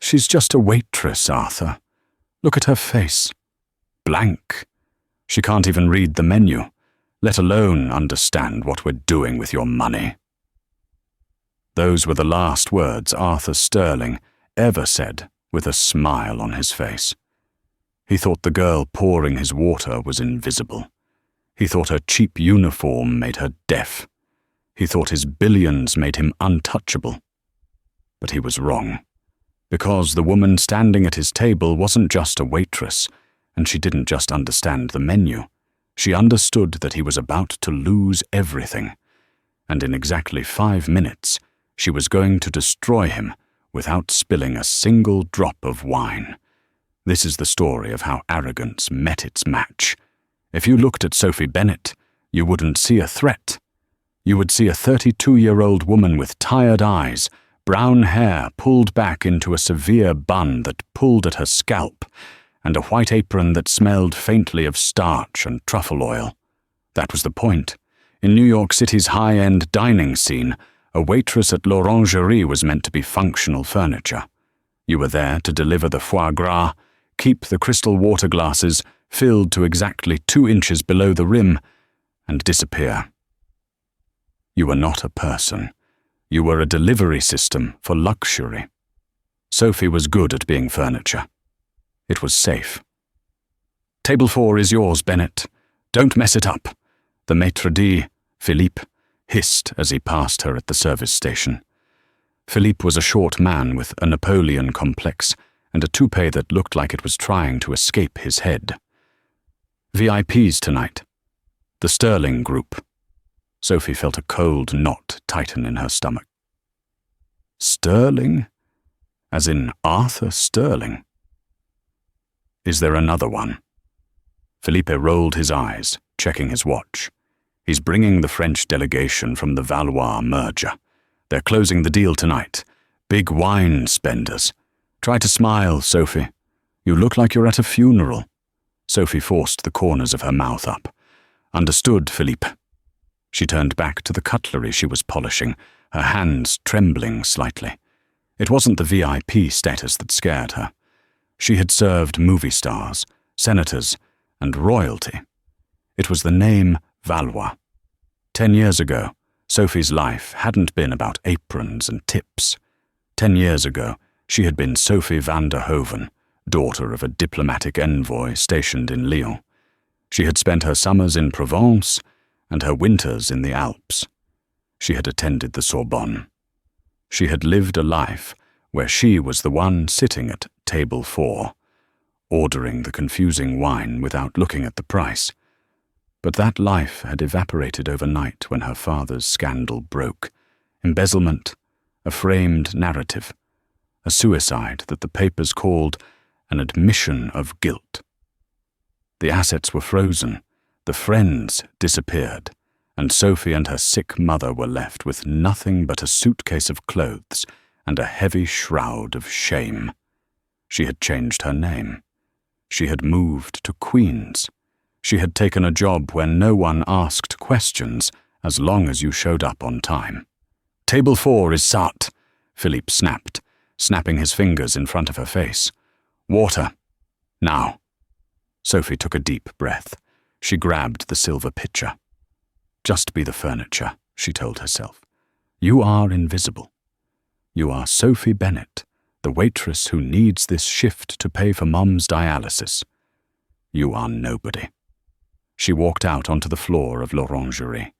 She's just a waitress, Arthur. Look at her face. Blank. She can't even read the menu, let alone understand what we're doing with your money." Those were the last words Arthur Sterling ever said with a smile on his face. He thought the girl pouring his water was invisible. He thought her cheap uniform made her deaf. He thought his billions made him untouchable. But he was wrong, because the woman standing at his table wasn't just a waitress, and she didn't just understand the menu. She understood that he was about to lose everything, and in exactly 5 minutes, she was going to destroy him without spilling a single drop of wine. This is the story of how arrogance met its match. If you looked at Sophie Bennett, you wouldn't see a threat. You would see a 32-year-old woman with tired eyes, brown hair pulled back into a severe bun that pulled at her scalp, and a white apron that smelled faintly of starch and truffle oil. That was the point. In New York City's high-end dining scene, a waitress at l'Orangerie was meant to be functional furniture. You were there to deliver the foie gras, keep the crystal water glasses filled to exactly 2 inches below the rim, and disappear. You were not a person. You were a delivery system for luxury. Sophie was good at being furniture. It was safe. "Table 4 is yours, Bennett. Don't mess it up," the maitre d', Philippe, hissed as he passed her at the service station. Philippe was a short man with a Napoleon complex and a toupee that looked like it was trying to escape his head. "VIPs tonight. The Sterling Group." Sophie felt a cold knot tighten in her stomach. Sterling? As in Arthur Sterling? "Is there another one?" Philippe rolled his eyes, checking his watch. "He's bringing the French delegation from the Valois merger. They're closing the deal tonight. Big wine spenders. Try to smile, Sophie. You look like you're at a funeral." Sophie forced the corners of her mouth up. "Understood, Philippe." She turned back to the cutlery she was polishing, her hands trembling slightly. It wasn't the VIP status that scared her. She had served movie stars, senators, and royalty. It was the name Valois. 10 years ago, Sophie's life hadn't been about aprons and tips. 10 years ago, she had been Sophie van der Hoven, daughter of a diplomatic envoy stationed in Lyon. She had spent her summers in Provence and her winters in the Alps. She had attended the Sorbonne. She had lived a life where she was the one sitting at table 4, ordering the confusing wine without looking at the price. But that life had evaporated overnight when her father's scandal broke. Embezzlement, a framed narrative, a suicide that the papers called an admission of guilt. The assets were frozen, the friends disappeared, and Sophie and her sick mother were left with nothing but a suitcase of clothes and a heavy shroud of shame. She had changed her name. She had moved to Queens. She had taken a job where no one asked questions as long as you showed up on time. "Table 4 is sat," Philippe snapped, snapping his fingers in front of her face. "Water. Now." Sophie took a deep breath. She grabbed the silver pitcher. "Just be the furniture," she told herself. "You are invisible. You are Sophie Bennett, the waitress who needs this shift to pay for Mom's dialysis. You are nobody." She walked out onto the floor of l'Orangerie.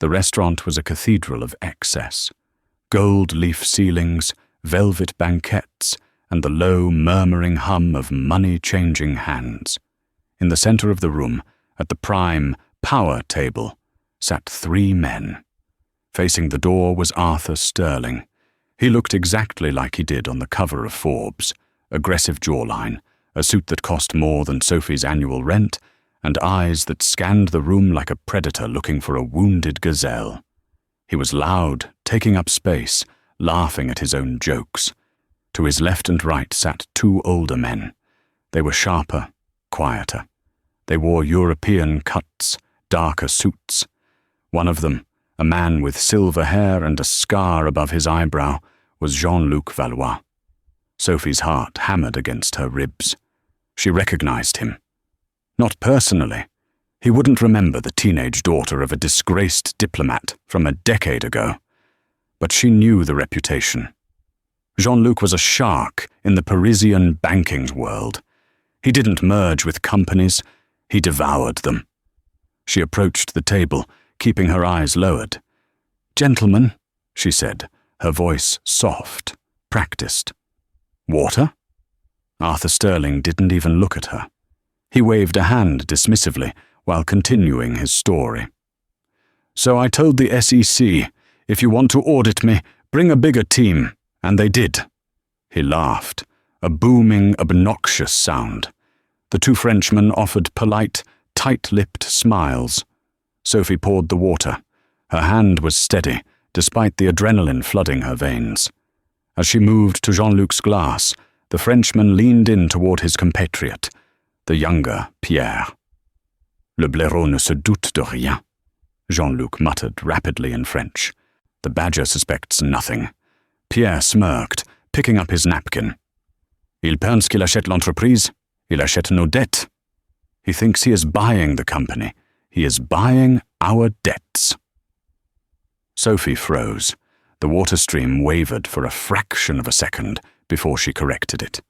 The restaurant was a cathedral of excess. Gold leaf ceilings, velvet banquettes, and the low, murmuring hum of money-changing hands. In the center of the room, at the prime power table, sat 3 men. Facing the door was Arthur Sterling. He looked exactly like he did on the cover of Forbes, aggressive jawline, a suit that cost more than Sophie's annual rent, and eyes that scanned the room like a predator looking for a wounded gazelle. He was loud, taking up space, laughing at his own jokes. To his left and right sat 2 older men. They were sharper, quieter. They wore European cuts, darker suits. One of them, a man with silver hair and a scar above his eyebrow, was Jean-Luc Valois. Sophie's heart hammered against her ribs. She recognized him. Not personally. He wouldn't remember the teenage daughter of a disgraced diplomat from a decade ago. But she knew the reputation. Jean-Luc was a shark in the Parisian banking world. He didn't merge with companies, he devoured them. She approached the table, keeping her eyes lowered. "Gentlemen," she said, her voice soft, practiced. "Water?" Arthur Sterling didn't even look at her. He waved a hand dismissively while continuing his story. "So I told the SEC, if you want to audit me, bring a bigger team, and they did." He laughed, a booming, obnoxious sound. The two Frenchmen offered polite, tight-lipped smiles. Sophie poured the water. Her hand was steady, despite the adrenaline flooding her veins. As she moved to Jean-Luc's glass, the Frenchman leaned in toward his compatriot, the younger Pierre. "Le blaireau ne se doute de rien," Jean-Luc muttered rapidly in French. "The badger suspects nothing." Pierre smirked, picking up his napkin. "Il pense qu'il achète l'entreprise. Il achète nos dettes." He thinks he is buying the company. He is buying our debts. Sophie froze. The water stream wavered for a fraction of a second before she corrected it.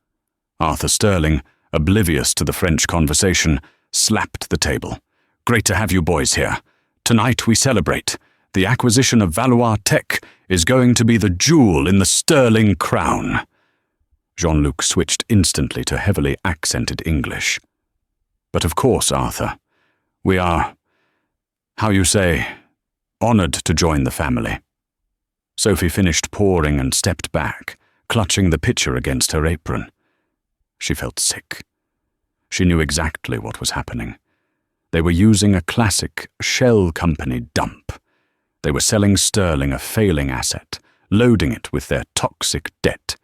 Arthur Sterling, oblivious to the French conversation, slapped the table. "Great to have you boys here. Tonight we celebrate. The acquisition of Valois Tech is going to be the jewel in the Sterling crown." Jean-Luc switched instantly to heavily accented English. "But of course, Arthur, we are, how you say, honored to join the family." Sophie finished pouring and stepped back, clutching the pitcher against her apron. She felt sick. She knew exactly what was happening. They were using a classic shell company dump. They were selling Sterling a failing asset, loading it with their toxic debt,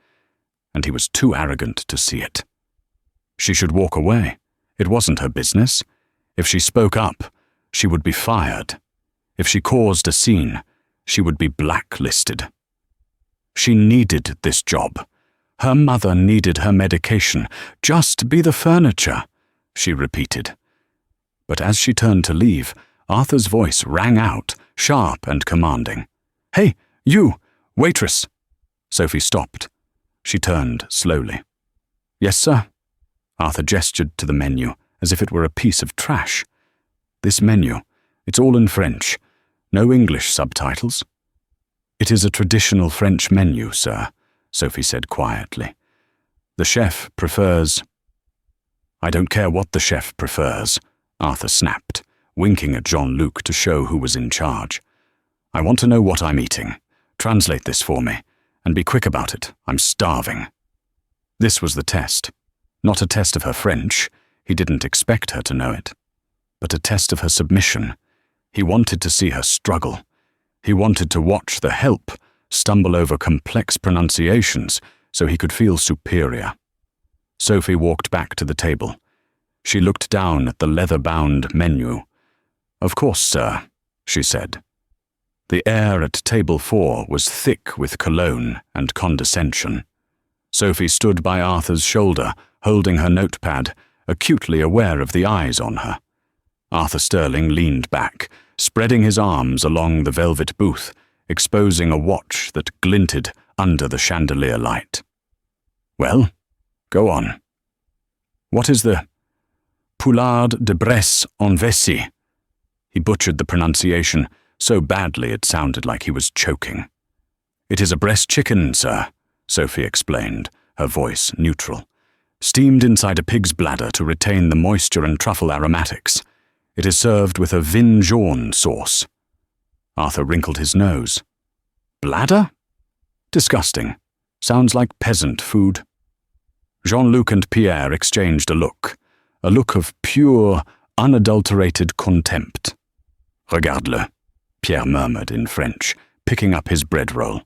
and he was too arrogant to see it. She should walk away. It wasn't her business. If she spoke up, she would be fired. If she caused a scene, she would be blacklisted. She needed this job. Her mother needed her medication. "Just be the furniture," she repeated. But as she turned to leave, Arthur's voice rang out, sharp and commanding. "Hey, you, waitress!" Sophie stopped. She turned slowly. "Yes, sir?" Arthur gestured to the menu, as if it were a piece of trash. "This menu, it's all in French. No English subtitles." "It is a traditional French menu, sir," Sophie said quietly. "The chef prefers—" "I don't care what the chef prefers," Arthur snapped, winking at Jean-Luc to show who was in charge. "I want to know what I'm eating. Translate this for me, and be quick about it. I'm starving." This was the test. Not a test of her French. He didn't expect her to know it. But a test of her submission. He wanted to see her struggle. He wanted to watch the help stumble over complex pronunciations so he could feel superior. Sophie walked back to the table. She looked down at the leather-bound menu. "Of course, sir," she said. The air at table 4 was thick with cologne and condescension. Sophie stood by Arthur's shoulder, holding her notepad, acutely aware of the eyes on her. Arthur Sterling leaned back, spreading his arms along the velvet booth, exposing a watch that glinted under the chandelier light. "Well, go on. What is the poulard de Bresse en vessie?" He butchered the pronunciation so badly it sounded like he was choking. "It is a breast chicken, sir," Sophie explained, her voice neutral. "Steamed inside a pig's bladder to retain the moisture and truffle aromatics. It is served with a vin jaune sauce." Arthur wrinkled his nose. "Bladder? Disgusting. Sounds like peasant food." Jean-Luc and Pierre exchanged a look of pure, unadulterated contempt. "Regarde-le," Pierre murmured in French, picking up his bread roll.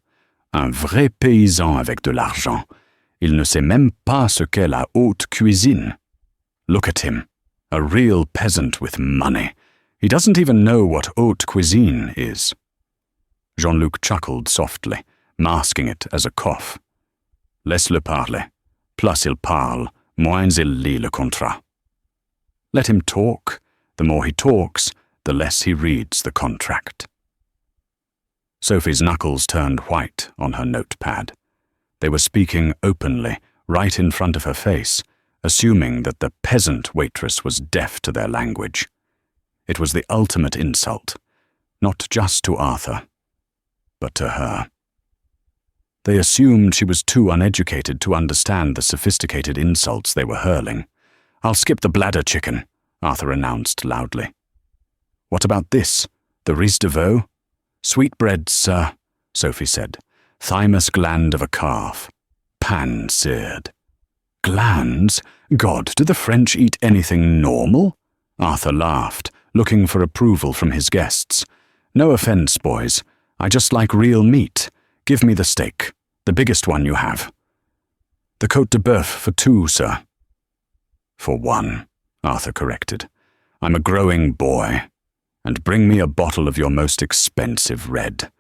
"Un vrai paysan avec de l'argent. Il ne sait même pas ce qu'est la haute cuisine." Look at him, a real peasant with money. He doesn't even know what haute cuisine is. Jean-Luc chuckled softly, masking it as a cough. Laisse-le parler. Plus il parle, moins il lit le contrat. Let him talk. The more he talks, the less he reads the contract. Sophie's knuckles turned white on her notepad. They were speaking openly, right in front of her face, assuming that the peasant waitress was deaf to their language. It was the ultimate insult, not just to Arthur, but to her. They assumed she was too uneducated to understand the sophisticated insults they were hurling. "I'll skip the bladder chicken," Arthur announced loudly. "What about this? The riz de veau?" "Sweetbreads, sir," Sophie said. "Thymus gland of a calf. Pan-seared." "Glands? God, do the French eat anything normal?" Arthur laughed, looking for approval from his guests. "No offense, boys. I just like real meat. Give me the steak, the biggest one you have." "The côte de bœuf for 2, sir." "For 1, Arthur corrected. "I'm a growing boy. And bring me a bottle of your most expensive red.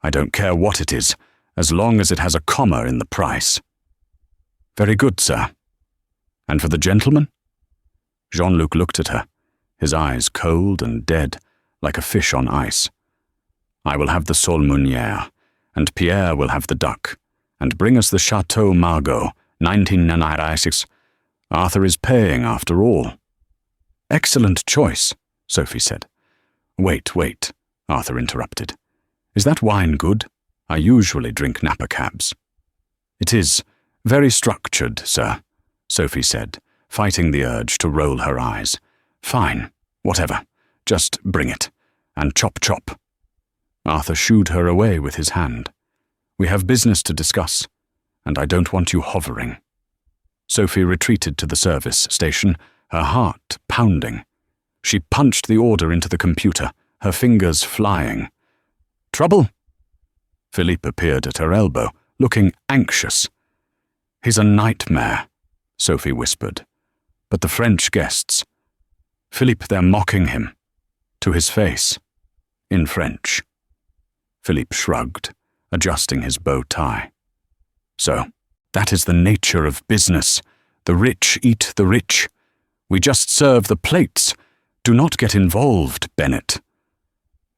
I don't care what it is, as long as it has a comma in the price." "Very good, sir." "And for the gentleman?" Jean-Luc looked at her, his eyes cold and dead, like a fish on ice. "I will have the sole meunière, and Pierre will have the duck, and bring us the Chateau Margaux, 1996. Arthur is paying after all." "Excellent choice," Sophie said. Wait, Arthur interrupted. "Is that wine good? I usually drink Napa cabs." "It is. Very structured, sir," Sophie said, fighting the urge to roll her eyes. "Fine, whatever. Just bring it. And chop chop." Arthur shooed her away with his hand. "We have business to discuss, and I don't want you hovering." Sophie retreated to the service station, her heart pounding. She punched the order into the computer, her fingers flying. "Trouble?" Philippe appeared at her elbow, looking anxious. "He's a nightmare," Sophie whispered. "But the French guests. Philippe, they're mocking him. To his face. In French." Philippe shrugged, adjusting his bow tie. "So, that is the nature of business. The rich eat the rich. We just serve the plates. Do not get involved, Bennett."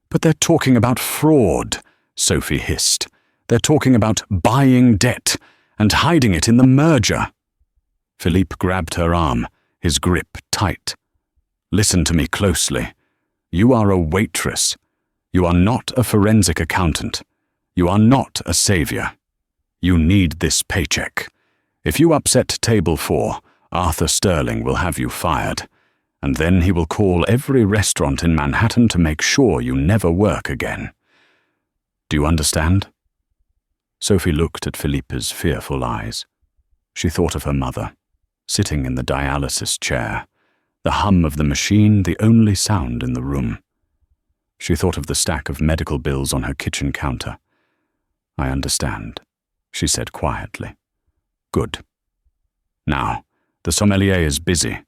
"But they're talking about fraud," Sophie hissed. "They're talking about buying debt and hiding it in the merger." Philippe grabbed her arm, his grip tight. "Listen to me closely. You are a waitress. You are not a forensic accountant. You are not a savior. You need this paycheck. If you upset table 4, Arthur Sterling will have you fired, and then he will call every restaurant in Manhattan to make sure you never work again. Do you understand?" Sophie looked at Philippe's fearful eyes. She thought of her mother, sitting in the dialysis chair, the hum of the machine the only sound in the room. She thought of the stack of medical bills on her kitchen counter. "I understand," she said quietly. "Good. Now, the sommelier is busy.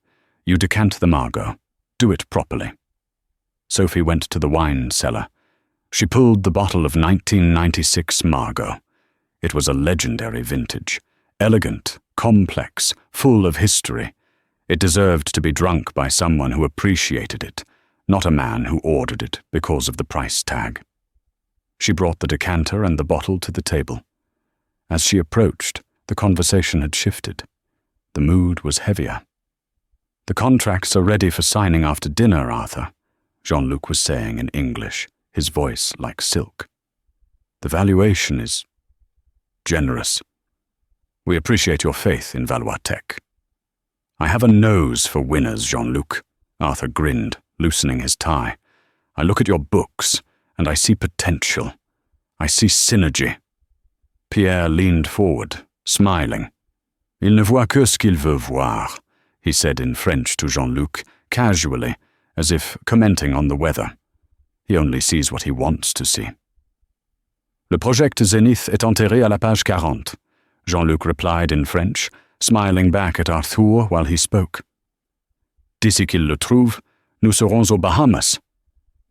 You decant the Margaux. Do it properly." Sophie went to the wine cellar. She pulled the bottle of 1996 Margaux. It was a legendary vintage, elegant, complex, full of history. It deserved to be drunk by someone who appreciated it, not a man who ordered it because of the price tag. She brought the decanter and the bottle to the table. As she approached, the conversation had shifted. The mood was heavier. "The contracts are ready for signing after dinner, Arthur," Jean-Luc was saying in English, his voice like silk. "The valuation is generous. We appreciate your faith in Valois Tech." "I have a nose for winners, Jean-Luc," Arthur grinned, loosening his tie. "I look at your books, and I see potential. I see synergy." Pierre leaned forward, smiling. "Il ne voit que ce qu'il veut voir," he said in French to Jean-Luc, casually, as if commenting on the weather. He only sees what he wants to see. "Le project Zénith est enterré à la page 40, Jean-Luc replied in French, smiling back at Arthur while he spoke. "D'ici qu'il le trouve, nous serons aux Bahamas.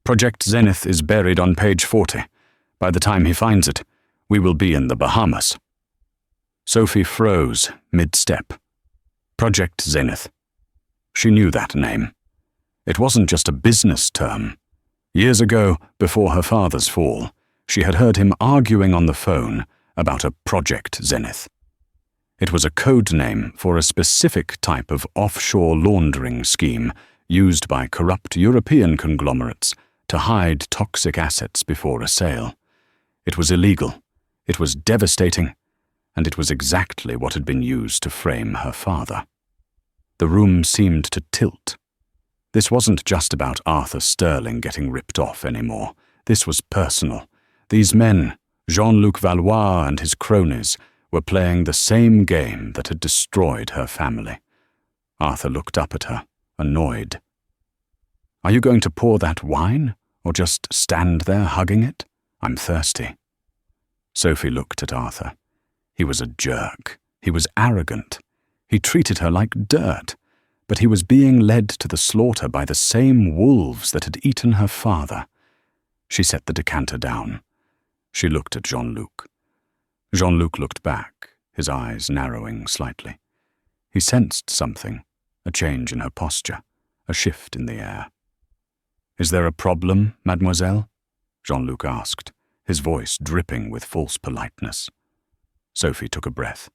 Project Zenith is buried on page 40. By the time he finds it, we will be in the Bahamas." Sophie froze mid-step. Project Zenith. She knew that name. It wasn't just a business term. Years ago, before her father's fall, she had heard him arguing on the phone about a Project Zenith. It was a code name for a specific type of offshore laundering scheme used by corrupt European conglomerates to hide toxic assets before a sale. It was illegal, it was devastating, and it was exactly what had been used to frame her father. The room seemed to tilt. This wasn't just about Arthur Sterling getting ripped off anymore. This was personal. These men, Jean-Luc Valois and his cronies, were playing the same game that had destroyed her family. Arthur looked up at her, annoyed. "Are you going to pour that wine, or just stand there hugging it? I'm thirsty." Sophie looked at Arthur. He was a jerk. He was arrogant. He treated her like dirt, but he was being led to the slaughter by the same wolves that had eaten her father. She set the decanter down. She looked at Jean-Luc. Jean-Luc looked back, his eyes narrowing slightly. He sensed something, a change in her posture, a shift in the air. "Is there a problem, mademoiselle?" Jean-Luc asked, his voice dripping with false politeness. Sophie took a breath.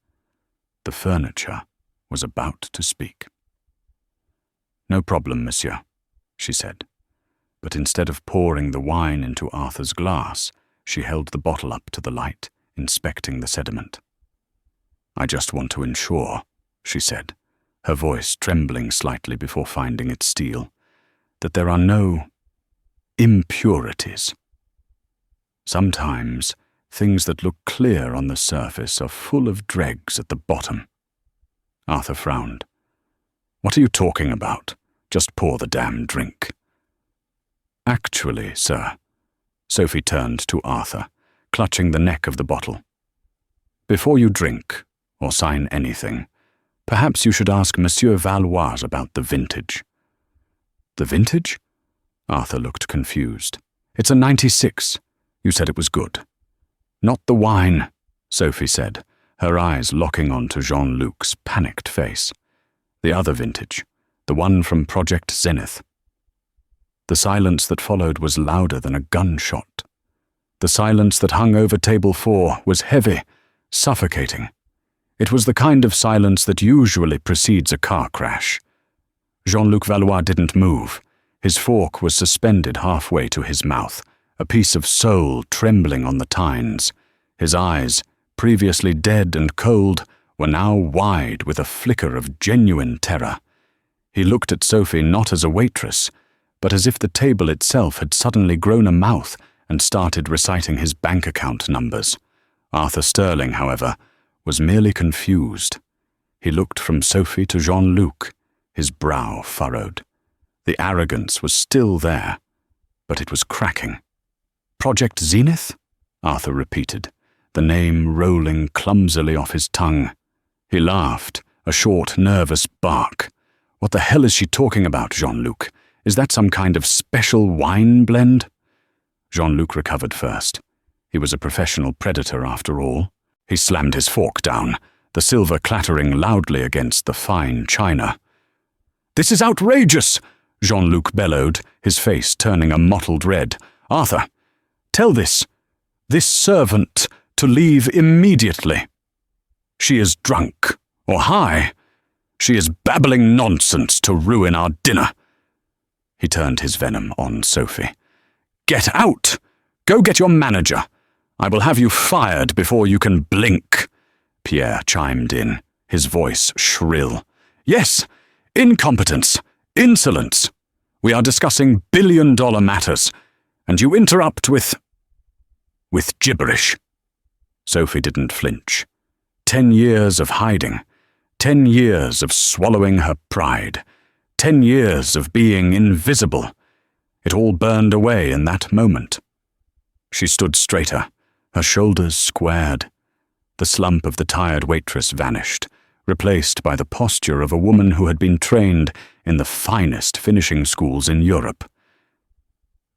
The furniture was about to speak. "No problem, monsieur," she said. But instead of pouring the wine into Arthur's glass, she held the bottle up to the light, inspecting the sediment. "I just want to ensure," she said, her voice trembling slightly before finding its steel, "that there are no impurities. Sometimes, things that look clear on the surface are full of dregs at the bottom." Arthur frowned. "What are you talking about? Just pour the damn drink." "Actually, sir," Sophie turned to Arthur, clutching the neck of the bottle. "Before you drink, or sign anything, perhaps you should ask Monsieur Valois about the vintage." "The vintage?" Arthur looked confused. "It's a 96. You said it was good." "Not the wine," Sophie said, her eyes locking onto Jean-Luc's panicked face. "The other vintage, the one from Project Zenith." The silence that followed was louder than a gunshot. The silence that hung over table 4 was heavy, suffocating. It was the kind of silence that usually precedes a car crash. Jean-Luc Valois didn't move. His fork was suspended halfway to his mouth, a piece of soul trembling on the tines. His eyes, previously dead and cold, were now wide with a flicker of genuine terror. He looked at Sophie not as a waitress, but as if the table itself had suddenly grown a mouth and started reciting his bank account numbers. Arthur Sterling, however, was merely confused. He looked from Sophie to Jean-Luc, his brow furrowed. The arrogance was still there, but it was cracking. "Project Zenith?" Arthur repeated, the name rolling clumsily off his tongue. He laughed, a short, nervous bark. "What the hell is she talking about, Jean-Luc? Is that some kind of special wine blend?" Jean-Luc recovered first. He was a professional predator after all. He slammed his fork down, the silver clattering loudly against the fine china. "This is outrageous!" Jean-Luc bellowed, his face turning a mottled red. "Arthur, tell this servant to leave immediately. She is drunk, or high. She is babbling nonsense to ruin our dinner." He turned his venom on Sophie. "Get out! Go get your manager. I will have you fired before you can blink," Pierre chimed in, his voice shrill. "Yes, incompetence, insolence. We are discussing billion-dollar matters, and you interrupt with gibberish." Sophie didn't flinch. 10 years of hiding, 10 years of swallowing her pride, 10 years of being invisible. It all burned away in that moment. She stood straighter, her shoulders squared. The slump of the tired waitress vanished, replaced by the posture of a woman who had been trained in the finest finishing schools in Europe.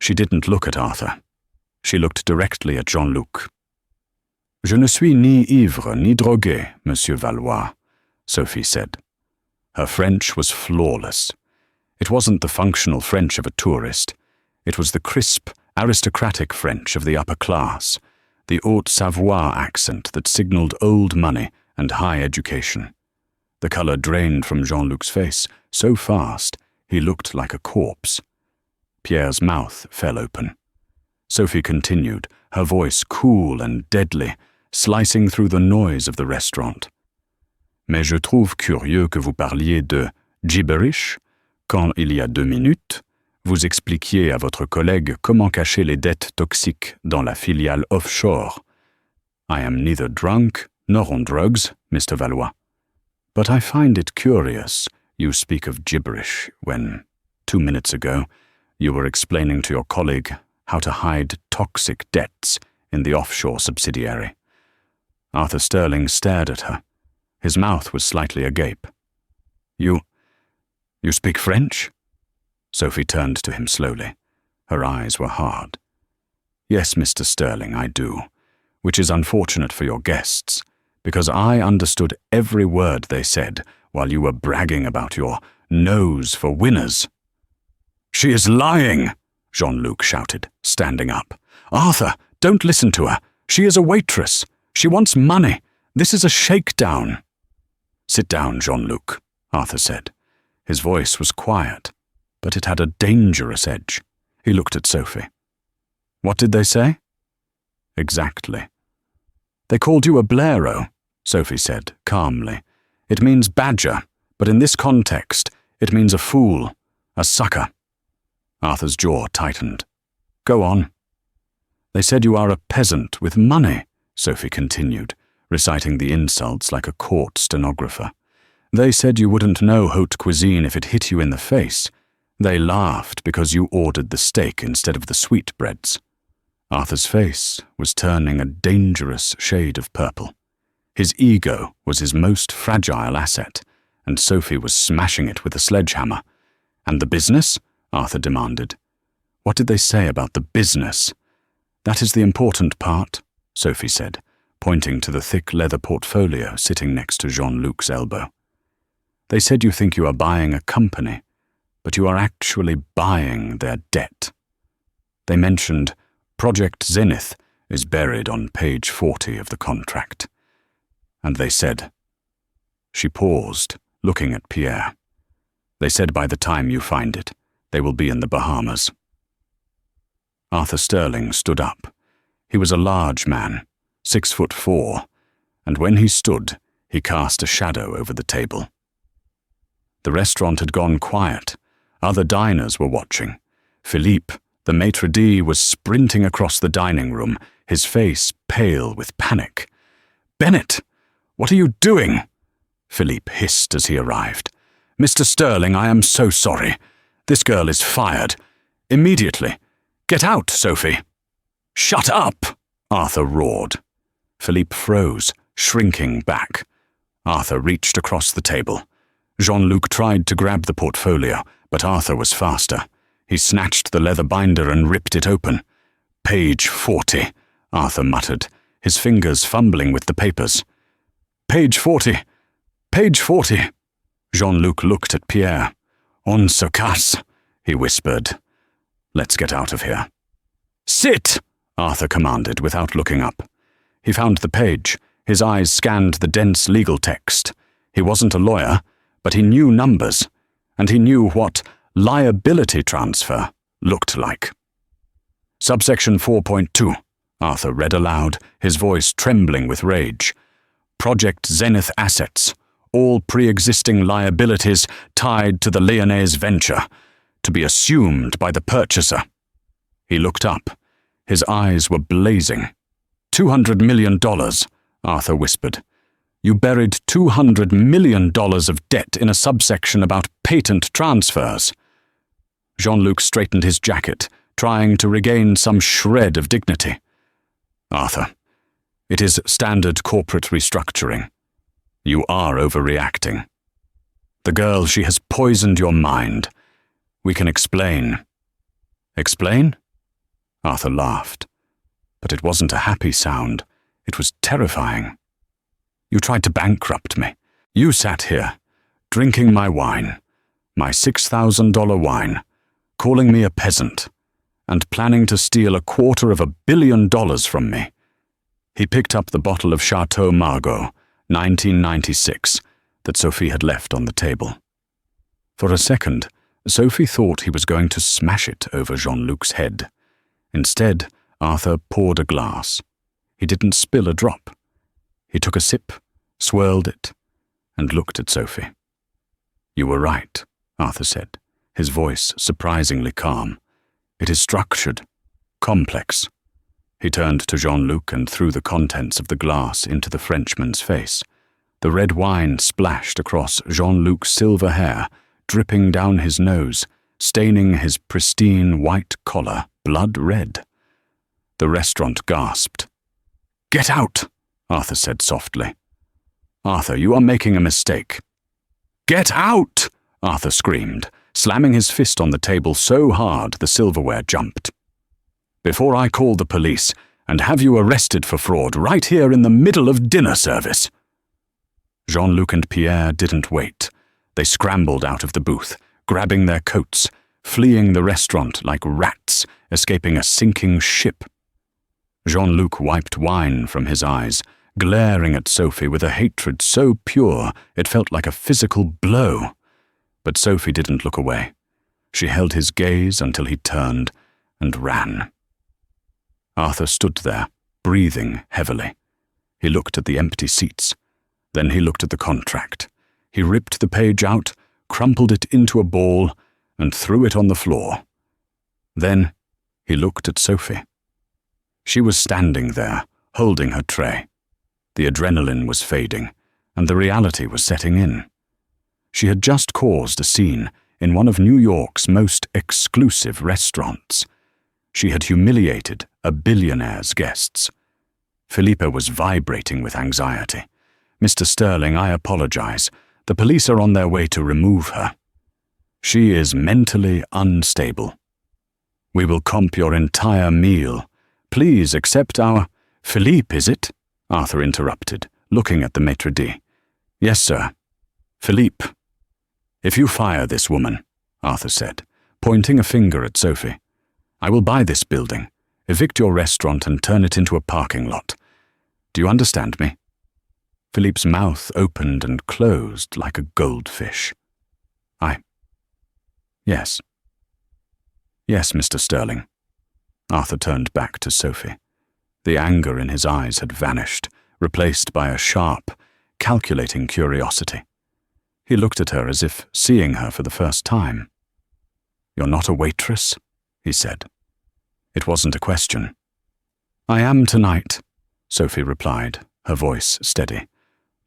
She didn't look at Arthur. She looked directly at Jean-Luc. Je ne suis ni ivre ni drogué, Monsieur Valois, Sophie said. Her French was flawless. It wasn't the functional French of a tourist. It was the crisp, aristocratic French of the upper class, the haute Savoie accent that signaled old money and high education. The colour drained from Jean-Luc's face so fast he looked like a corpse. Pierre's mouth fell open. Sophie continued, her voice cool and deadly, slicing through the noise of the restaurant. Mais je trouve curieux que vous parliez de gibberish quand il y a 2 minutes, vous expliquiez à votre collègue comment cacher les dettes toxiques dans la filiale offshore. I am neither drunk nor on drugs, Mr. Valois. But I find it curious you speak of gibberish when, 2 minutes ago, you were explaining to your colleague how to hide toxic debts in the offshore subsidiary. Arthur Sterling stared at her. His mouth was slightly agape. You speak French? Sophie turned to him slowly. Her eyes were hard. Yes, Mr. Sterling, I do, which is unfortunate for your guests, because I understood every word they said while you were bragging about your nose for winners. She is lying, Jean-Luc shouted, standing up. Arthur, don't listen to her. She is a waitress. She wants money. This is a shakedown. Sit down, Jean-Luc, Arthur said. His voice was quiet, but it had a dangerous edge. He looked at Sophie. What did they say? Exactly. They called you a blaireau, Sophie said, calmly. It means badger, but in this context, it means a fool, a sucker. Arthur's jaw tightened. Go on. They said you are a peasant with money, Sophie continued, reciting the insults like a court stenographer. They said you wouldn't know haute cuisine if it hit you in the face. They laughed because you ordered the steak instead of the sweetbreads. Arthur's face was turning a dangerous shade of purple. His ego was his most fragile asset, and Sophie was smashing it with a sledgehammer. And the business? Arthur demanded. What did they say about the business? That is the important part, Sophie said, pointing to the thick leather portfolio sitting next to Jean-Luc's elbow. They said you think you are buying a company, but you are actually buying their debt. They mentioned Project Zenith is buried on page 40 of the contract. And they said, she paused, looking at Pierre. They said by the time you find it, they will be in the Bahamas. Arthur Sterling stood up. He was a large man, 6'4", and when he stood, he cast a shadow over the table. The restaurant had gone quiet. Other diners were watching. Philippe, the maitre d', was sprinting across the dining room, his face pale with panic. Bennett, what are you doing? Philippe hissed as he arrived. Mr. Sterling, I am so sorry. This girl is fired. Immediately. Get out, Sophie. Shut up, Arthur roared. Philippe froze, shrinking back. Arthur reached across the table. Jean-Luc tried to grab the portfolio, but Arthur was faster. He snatched the leather binder and ripped it open. Page 40, Arthur muttered, his fingers fumbling with the papers. Page 40. Page 40. Jean-Luc looked at Pierre. On se casse, he whispered. Let's get out of here. Sit, Arthur commanded without looking up. He found the page. His eyes scanned the dense legal text. He wasn't a lawyer, but he knew numbers, and he knew what liability transfer looked like. Subsection 4.2, Arthur read aloud, his voice trembling with rage. Project Zenith assets, all pre-existing liabilities tied to the Lyonnaise venture, to be assumed by the purchaser. He looked up. His eyes were blazing. $200 million, Arthur whispered. You buried $200 million of debt in a subsection about patent transfers. Jean-Luc straightened his jacket, trying to regain some shred of dignity. Arthur, it is standard corporate restructuring. You are overreacting. The girl, she has poisoned your mind. We can explain. Explain? Arthur laughed. But it wasn't a happy sound. It was terrifying. You tried to bankrupt me. You sat here, drinking my wine, my $6,000 wine, calling me a peasant, and planning to steal $250 million from me. He picked up the bottle of Chateau Margaux, 1996, that Sophie had left on the table. For a second, Sophie thought he was going to smash it over Jean-Luc's head. Instead, Arthur poured a glass. He didn't spill a drop. He took a sip, swirled it, and looked at Sophie. You were right, Arthur said, his voice surprisingly calm. It is structured, complex. He turned to Jean-Luc and threw the contents of the glass into the Frenchman's face. The red wine splashed across Jean-Luc's silver hair, dripping down his nose, staining his pristine white collar blood red. The restaurant gasped. "Get out," Arthur said softly. "Arthur, you are making a mistake." "Get out!" Arthur screamed, slamming his fist on the table so hard the silverware jumped. "Before I call the police and have you arrested for fraud right here in the middle of dinner service." Jean-Luc and Pierre didn't wait. They scrambled out of the booth, grabbing their coats, fleeing the restaurant like rats escaping a sinking ship. Jean-Luc wiped wine from his eyes, glaring at Sophie with a hatred so pure it felt like a physical blow. But Sophie didn't look away. She held his gaze until he turned and ran. Arthur stood there, breathing heavily. He looked at the empty seats. Then he looked at the contract. He ripped the page out, crumpled it into a ball, and threw it on the floor. Then he looked at Sophie. She was standing there, holding her tray. The adrenaline was fading, and the reality was setting in. She had just caused a scene in one of New York's most exclusive restaurants. She had humiliated a billionaire's guests. Felipe was vibrating with anxiety. "Mr. Sterling, I apologize. The police are on their way to remove her. She is mentally unstable. We will comp your entire meal. Please accept our—" "Philippe, is it?" Arthur interrupted, looking at the maitre d'. "Yes, sir. Philippe." "If you fire this woman," Arthur said, pointing a finger at Sophie, "I will buy this building, evict your restaurant and turn it into a parking lot. Do you understand me?" Philippe's mouth opened and closed like a goldfish. Yes. Yes, Mr. Sterling." Arthur turned back to Sophie. The anger in his eyes had vanished, replaced by a sharp, calculating curiosity. He looked at her as if seeing her for the first time. "You're not a waitress?" he said. It wasn't a question. "I am tonight," Sophie replied, her voice steady.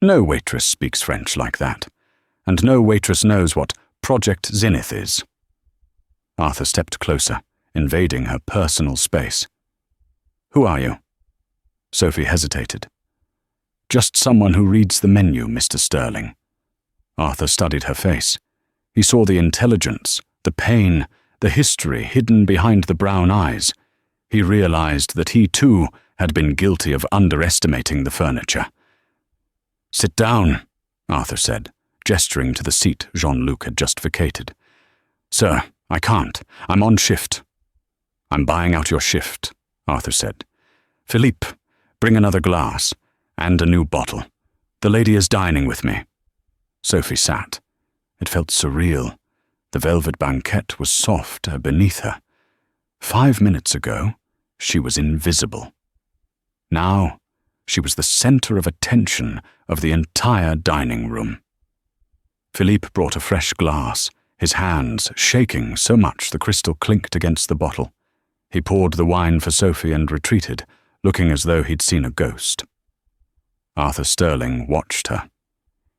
"No waitress speaks French like that, and no waitress knows what Project Zenith is." Arthur stepped closer, invading her personal space. "Who are you?" Sophie hesitated. "Just someone who reads the menu, Mr. Sterling." Arthur studied her face. He saw the intelligence, the pain, the history hidden behind the brown eyes. He realized that he, too, had been guilty of underestimating the furniture. "Sit down," Arthur said, gesturing to the seat Jean-Luc had just vacated. "Sir, I can't. I'm on shift." "I'm buying out your shift," Arthur said. "Philippe, bring another glass, and a new bottle. The lady is dining with me." Sophie sat. It felt surreal. The velvet banquette was softer beneath her. 5 minutes ago, she was invisible. Now, she was the center of attention of the entire dining room. Philippe brought a fresh glass, his hands shaking so much the crystal clinked against the bottle. He poured the wine for Sophie and retreated, looking as though he'd seen a ghost. Arthur Sterling watched her.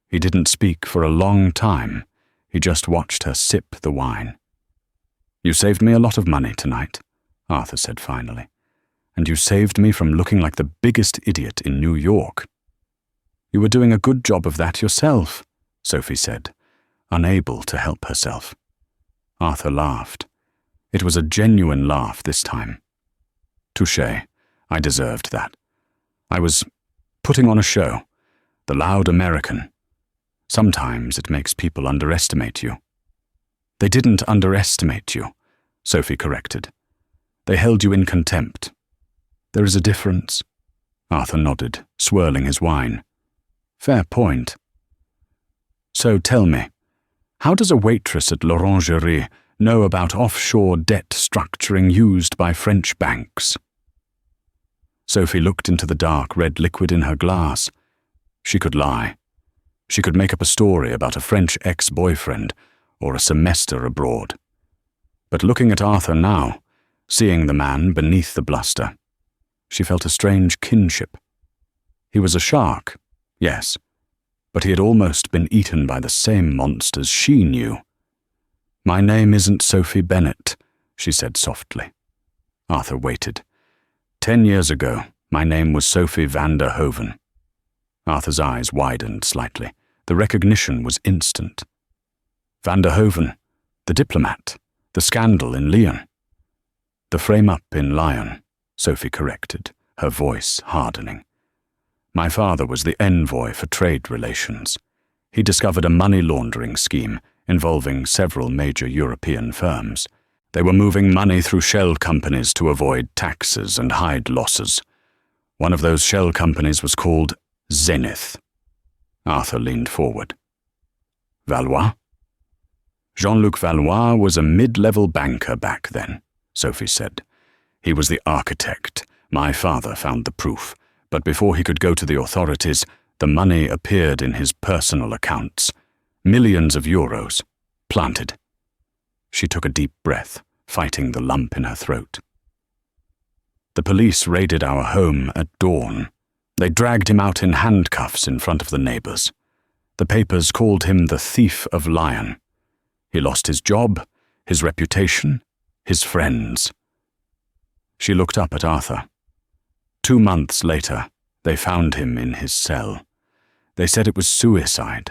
He didn't speak for a long time. He just watched her sip the wine. "You saved me a lot of money tonight," Arthur said finally. "And you saved me from looking like the biggest idiot in New York." "You were doing a good job of that yourself," Sophie said, unable to help herself. Arthur laughed. It was a genuine laugh this time. "Touché. I deserved that. I was putting on a show, the loud American. Sometimes it makes people underestimate you. They didn't underestimate you, Sophie corrected. They held you in contempt. There is a difference. Arthur nodded, swirling his wine. Fair point. So tell me, how does a waitress at l'Orangerie know about offshore debt structuring used by French banks? Sophie looked into the dark red liquid in her glass. She could lie. She could make up a story about a French ex-boyfriend or a semester abroad. But looking at Arthur now, seeing the man beneath the bluster, she felt a strange kinship. He was a shark, yes, but he had almost been eaten by the same monsters she knew. My name isn't Sophie Bennett, she said softly. Arthur waited. 10 years ago, my name was Sophie van der Hoven. Arthur's eyes widened slightly. The recognition was instant. Van der Hoven, the diplomat, the scandal in Lyon. The frame-up in Lyon, Sophie corrected, her voice hardening. My father was the envoy for trade relations. He discovered a money laundering scheme involving several major European firms. They were moving money through shell companies to avoid taxes and hide losses. One of those shell companies was called Zenith. Arthur leaned forward. Valois? Jean-Luc Valois was a mid-level banker back then, Sophie said. He was the architect. My father found the proof, but before he could go to the authorities, the money appeared in his personal accounts. Millions of euros. Planted. She took a deep breath, fighting the lump in her throat. The police raided our home at dawn. They dragged him out in handcuffs in front of the neighbors. The papers called him the thief of Lyon. He lost his job, his reputation, his friends. She looked up at Arthur. 2 months later, they found him in his cell. They said it was suicide.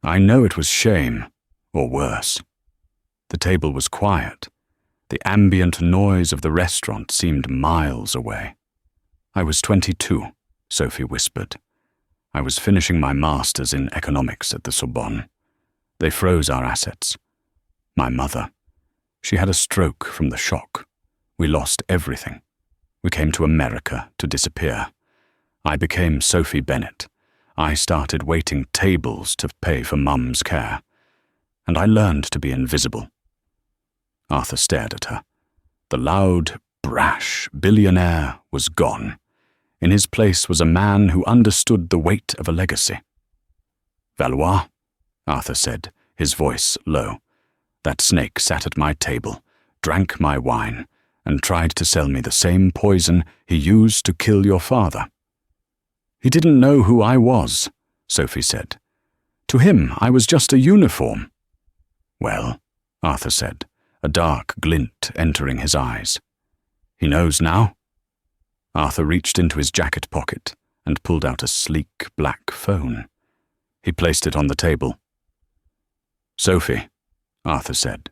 I know it was shame, or worse. The table was quiet. The ambient noise of the restaurant seemed miles away. I was 22, Sophie whispered. I was finishing my master's in economics at the Sorbonne. They froze our assets. My mother. She had a stroke from the shock. We lost everything. We came to America to disappear. I became Sophie Bennett. I started waiting tables to pay for Mum's care. And I learned to be invisible. Arthur stared at her. The loud, brash billionaire was gone. In his place was a man who understood the weight of a legacy. Valois, Arthur said, his voice low. That snake sat at my table, drank my wine, and tried to sell me the same poison he used to kill your father. He didn't know who I was, Sophie said. To him, I was just a uniform. Well, Arthur said, a dark glint entering his eyes. He knows now? Arthur reached into his jacket pocket and pulled out a sleek black phone. He placed it on the table. Sophie, Arthur said,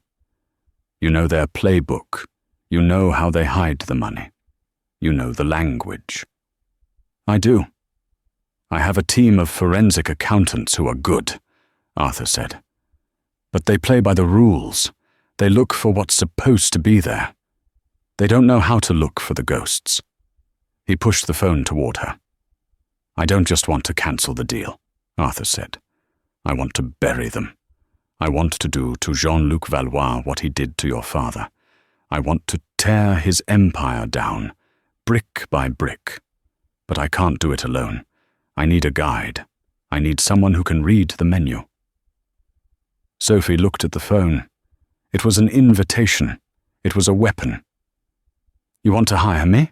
you know their playbook. You know how they hide the money. You know the language. I do. I have a team of forensic accountants who are good, Arthur said. But they play by the rules. They look for what's supposed to be there. They don't know how to look for the ghosts. He pushed the phone toward her. I don't just want to cancel the deal, Arthur said. I want to bury them. I want to do to Jean-Luc Valois what he did to your father. I want to tear his empire down, brick by brick. But I can't do it alone. I need a guide. I need someone who can read the menu. Sophie looked at the phone. It was an invitation. It was a weapon. You want to hire me?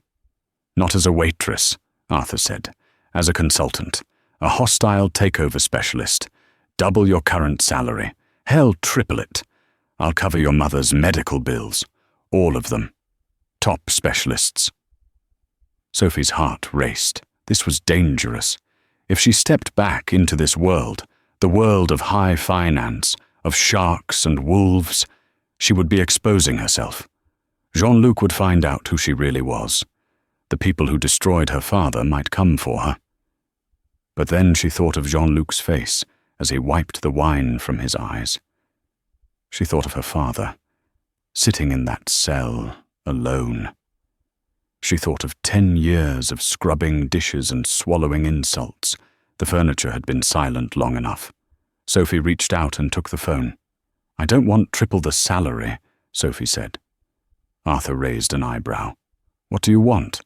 Not as a waitress, Arthur said. As a consultant. A hostile takeover specialist. Double your current salary. Hell, triple it. I'll cover your mother's medical bills. All of them. Top specialists. Sophie's heart raced. This was dangerous. If she stepped back into this world, the world of high finance, of sharks and wolves, she would be exposing herself. Jean-Luc would find out who she really was. The people who destroyed her father might come for her. But then she thought of Jean-Luc's face as he wiped the wine from his eyes. She thought of her father, sitting in that cell, alone. She thought of 10 years of scrubbing dishes and swallowing insults. The furniture had been silent long enough. Sophie reached out and took the phone. "I don't want triple the salary," Sophie said. Arthur raised an eyebrow. "What do you want?"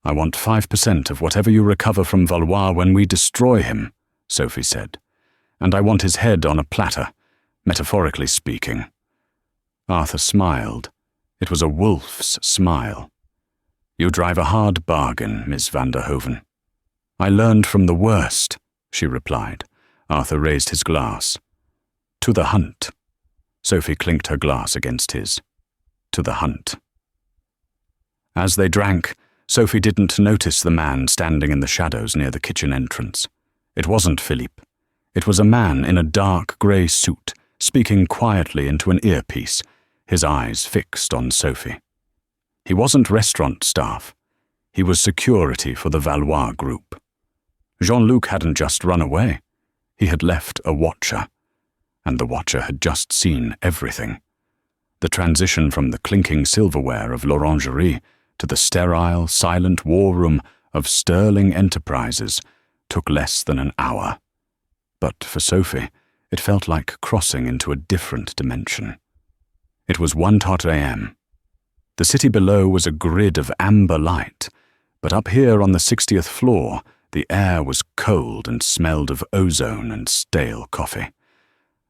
"I want 5% of whatever you recover from Valois when we destroy him," Sophie said. "And I want his head on a platter, metaphorically speaking." Arthur smiled. It was a wolf's smile. "You drive a hard bargain, Miss van der Hoven." "I learned from the worst," she replied. Arthur raised his glass. "To the hunt." Sophie clinked her glass against his. "To the hunt." As they drank, Sophie didn't notice the man standing in the shadows near the kitchen entrance. It wasn't Philippe. It was a man in a dark grey suit, speaking quietly into an earpiece, his eyes fixed on Sophie. He wasn't restaurant staff. He was security for the Valois group. Jean-Luc hadn't just run away. He had left a watcher, and the watcher had just seen everything. The transition from the clinking silverware of l'Orangerie to the sterile, silent war room of Sterling Enterprises took less than an hour. But for Sophie, it felt like crossing into a different dimension. It was 1:00 a.m. The city below was a grid of amber light, but up here on the 60th floor, the air was cold and smelled of ozone and stale coffee.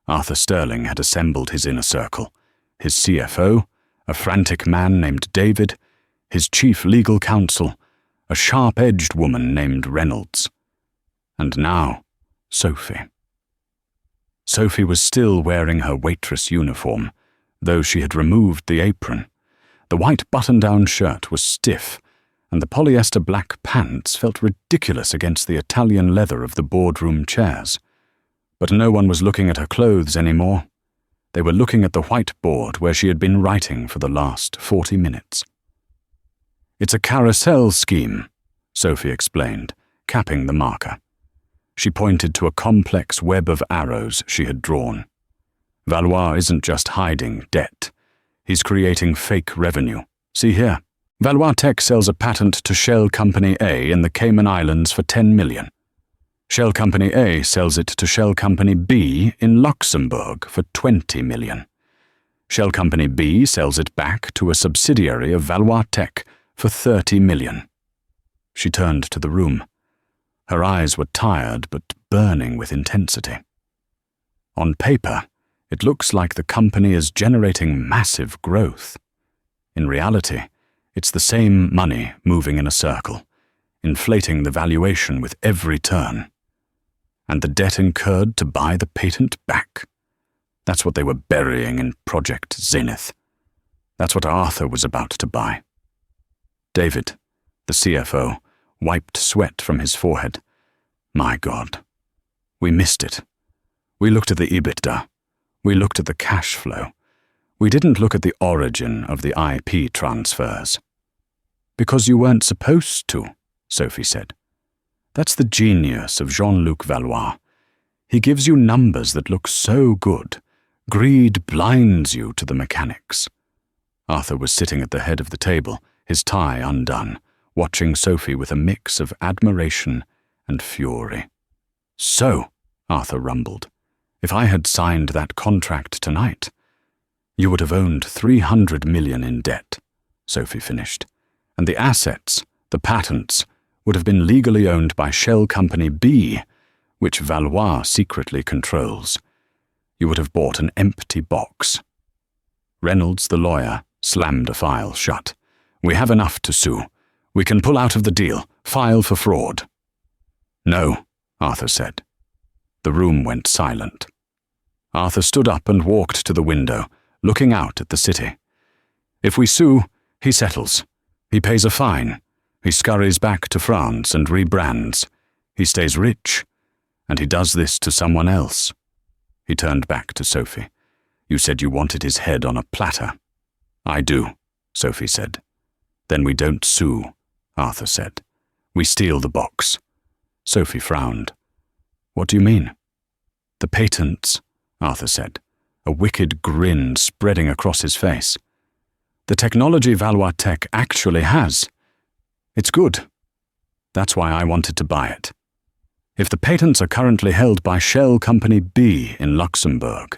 Arthur Sterling had assembled his inner circle, his CFO, a frantic man named David, his chief legal counsel, a sharp-edged woman named Reynolds. And now, Sophie. Sophie was still wearing her waitress uniform, though she had removed the apron. The white button-down shirt was stiff, and the polyester black pants felt ridiculous against the Italian leather of the boardroom chairs. But no one was looking at her clothes anymore. They were looking at the whiteboard where she had been writing for the last 40 minutes. "It's a carousel scheme," Sophie explained, capping the marker. She pointed to a complex web of arrows she had drawn. "Valois isn't just hiding debt. He's creating fake revenue. See here. Valois Tech sells a patent to Shell Company A in the Cayman Islands for 10 million. Shell Company A sells it to Shell Company B in Luxembourg for 20 million. Shell Company B sells it back to a subsidiary of Valois Tech for 30 million. She turned to the room. Her eyes were tired but burning with intensity. On paper, it looks like the company is generating massive growth. In reality, it's the same money moving in a circle, inflating the valuation with every turn. And the debt incurred to buy the patent back. That's what they were burying in Project Zenith. That's what Arthur was about to buy. David, the CFO, wiped sweat from his forehead. My God. We missed it. We looked at the EBITDA. We looked at the cash flow. We didn't look at the origin of the IP transfers. Because you weren't supposed to, Sophie said. That's the genius of Jean-Luc Valois. He gives you numbers that look so good. Greed blinds you to the mechanics. Arthur was sitting at the head of the table, his tie undone, watching Sophie with a mix of admiration and fury. "So," Arthur rumbled, "if I had signed that contract tonight—" "You would have owned 300 million in debt," Sophie finished. "And the assets, the patents, would have been legally owned by Shell Company B, which Valois secretly controls. You would have bought an empty box." Reynolds, the lawyer, slammed a file shut. "We have enough to sue. We can pull out of the deal, file for fraud." "No," Arthur said. The room went silent. Arthur stood up and walked to the window, looking out at the city. "If we sue, he settles. He pays a fine. He scurries back to France and rebrands. He stays rich. And he does this to someone else." He turned back to Sophie. "You said you wanted his head on a platter." "I do," Sophie said. "Then we don't sue," Arthur said. "We steal the box. Sophie frowned. What do you mean? The patents, Arthur said, a wicked grin spreading across his face. The technology Valois Tech actually has. It's good. That's why I wanted to buy it. If the patents are currently held by Shell Company B in Luxembourg,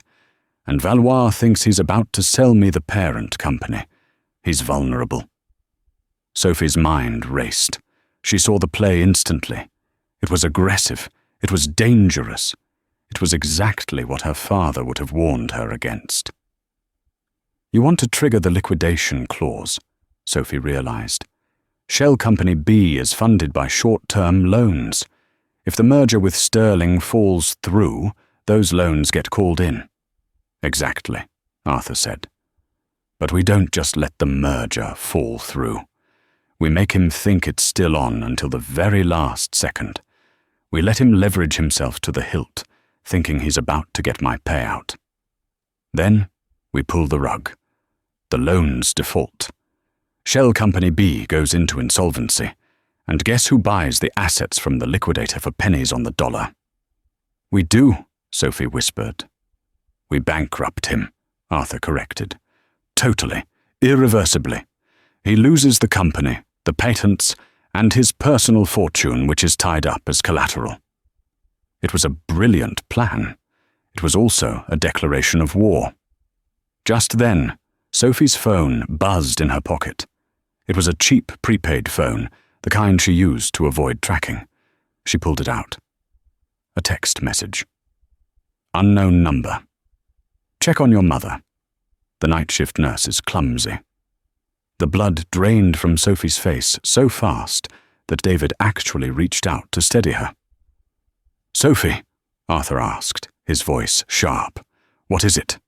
and Valois thinks he's about to sell me the parent company, he's vulnerable. Sophie's mind raced. She saw the play instantly. It was aggressive. It was dangerous. It was exactly what her father would have warned her against. You want to trigger the liquidation clause, Sophie realized. Shell Company B is funded by short-term loans. If the merger with Sterling falls through, those loans get called in. Exactly, Arthur said. But we don't just let the merger fall through. We make him think it's still on until the very last second. We let him leverage himself to the hilt, thinking he's about to get my payout. Then we pull the rug. The loans default. Shell Company B goes into insolvency, and guess who buys the assets from the liquidator for pennies on the dollar? We do, Sophie whispered. We bankrupt him, Arthur corrected. Totally, irreversibly. He loses the company, the patents, and his personal fortune, which is tied up as collateral. It was a brilliant plan. It was also a declaration of war. Just then, Sophie's phone buzzed in her pocket. It was a cheap prepaid phone, the kind she used to avoid tracking. She pulled it out. A text message. Unknown number. Check on your mother. The night shift nurse is clumsy. The blood drained from Sophie's face so fast that David actually reached out to steady her. Sophie, Arthur asked, his voice sharp. What is it?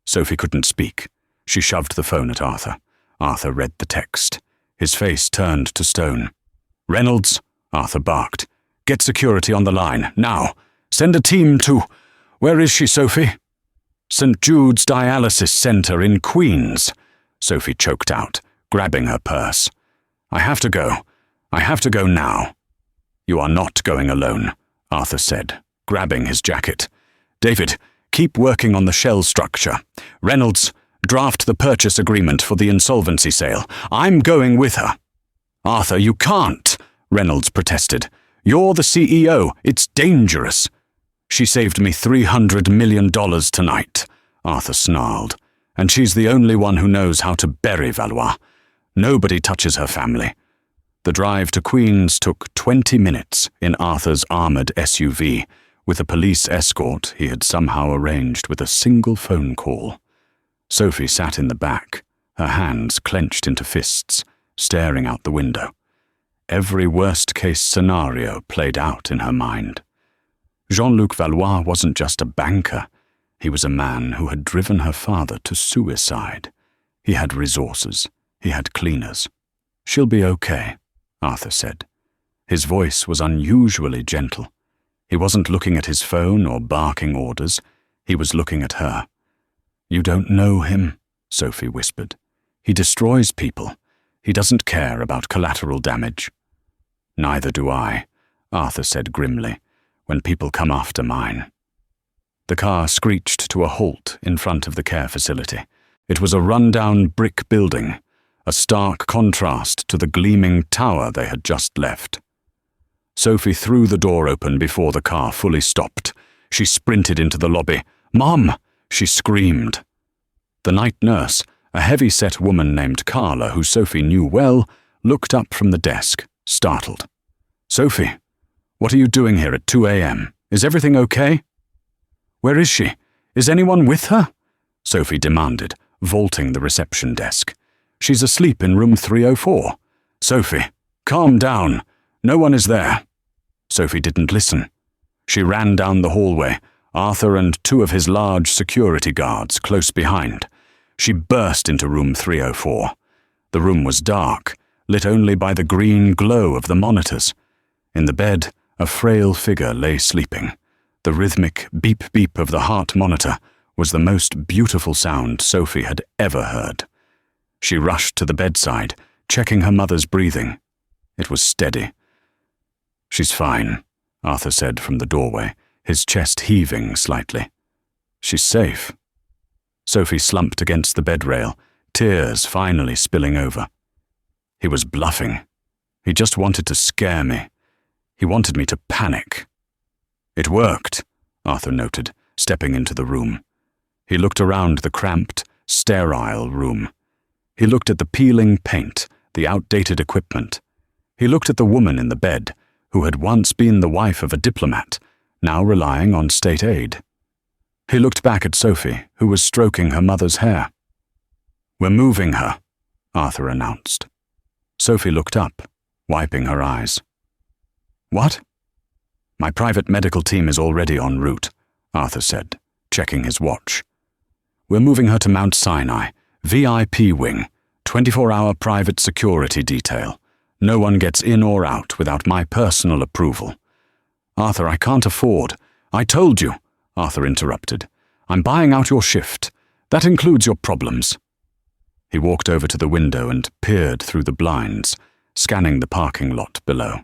Sophie couldn't speak. She shoved the phone at Arthur. Arthur read the text. His face turned to stone. Reynolds, Arthur barked. Get security on the line, now. Send a team to... Where is she, Sophie? St. Jude's Dialysis Center in Queens, Sophie choked out, grabbing her purse. I have to go. I have to go now. You are not going alone, Arthur said, grabbing his jacket. David, keep working on the shell structure. Reynolds, draft the purchase agreement for the insolvency sale. I'm going with her. Arthur, you can't, Reynolds protested. You're the CEO. It's dangerous. She saved me $300 million tonight, Arthur snarled, and she's the only one who knows how to bury Valois. Nobody touches her family. The drive to Queens took 20 minutes in Arthur's armored SUV, with a police escort he had somehow arranged with a single phone call. Sophie sat in the back, her hands clenched into fists, staring out the window. Every worst-case scenario played out in her mind. Jean-Luc Valois wasn't just a banker. He was a man who had driven her father to suicide. He had resources. He had cleaners. She'll be okay, Arthur said. His voice was unusually gentle. He wasn't looking at his phone or barking orders. He was looking at her. You don't know him, Sophie whispered. He destroys people. He doesn't care about collateral damage. Neither do I, Arthur said grimly, when people come after mine. The car screeched to a halt in front of the care facility. It was a run-down brick building, a stark contrast to the gleaming tower they had just left. Sophie threw the door open before the car fully stopped. She sprinted into the lobby. "Mom!" she screamed. The night nurse, a heavy-set woman named Carla, who Sophie knew well, looked up from the desk, startled. "Sophie, what are you doing here at 2 a.m.? Is everything okay?" "Where is she? Is anyone with her?" Sophie demanded, vaulting the reception desk. "She's asleep in room 304. Sophie, calm down. No one is there." Sophie didn't listen. She ran down the hallway, Arthur and 2 of his large security guards close behind. She burst into room 304. The room was dark, lit only by the green glow of the monitors. In the bed, a frail figure lay sleeping. The rhythmic beep-beep of the heart monitor was the most beautiful sound Sophie had ever heard. She rushed to the bedside, checking her mother's breathing. It was steady. She's fine, Arthur said from the doorway, his chest heaving slightly. She's safe. Sophie slumped against the bed rail, tears finally spilling over. He was bluffing. He just wanted to scare me. He wanted me to panic. It worked, Arthur noted, stepping into the room. He looked around the cramped, sterile room. He looked at the peeling paint, the outdated equipment. He looked at the woman in the bed, who had once been the wife of a diplomat, now relying on state aid. He looked back at Sophie, who was stroking her mother's hair. "We're moving her," Arthur announced. Sophie looked up, wiping her eyes. "What?" "My private medical team is already en route," Arthur said, checking his watch. "We're moving her to Mount Sinai, VIP wing, 24-hour private security detail. No one gets in or out without my personal approval." "Arthur, I can't afford—" "I told you," Arthur interrupted. "I'm buying out your shift. That includes your problems." He walked over to the window and peered through the blinds, scanning the parking lot below.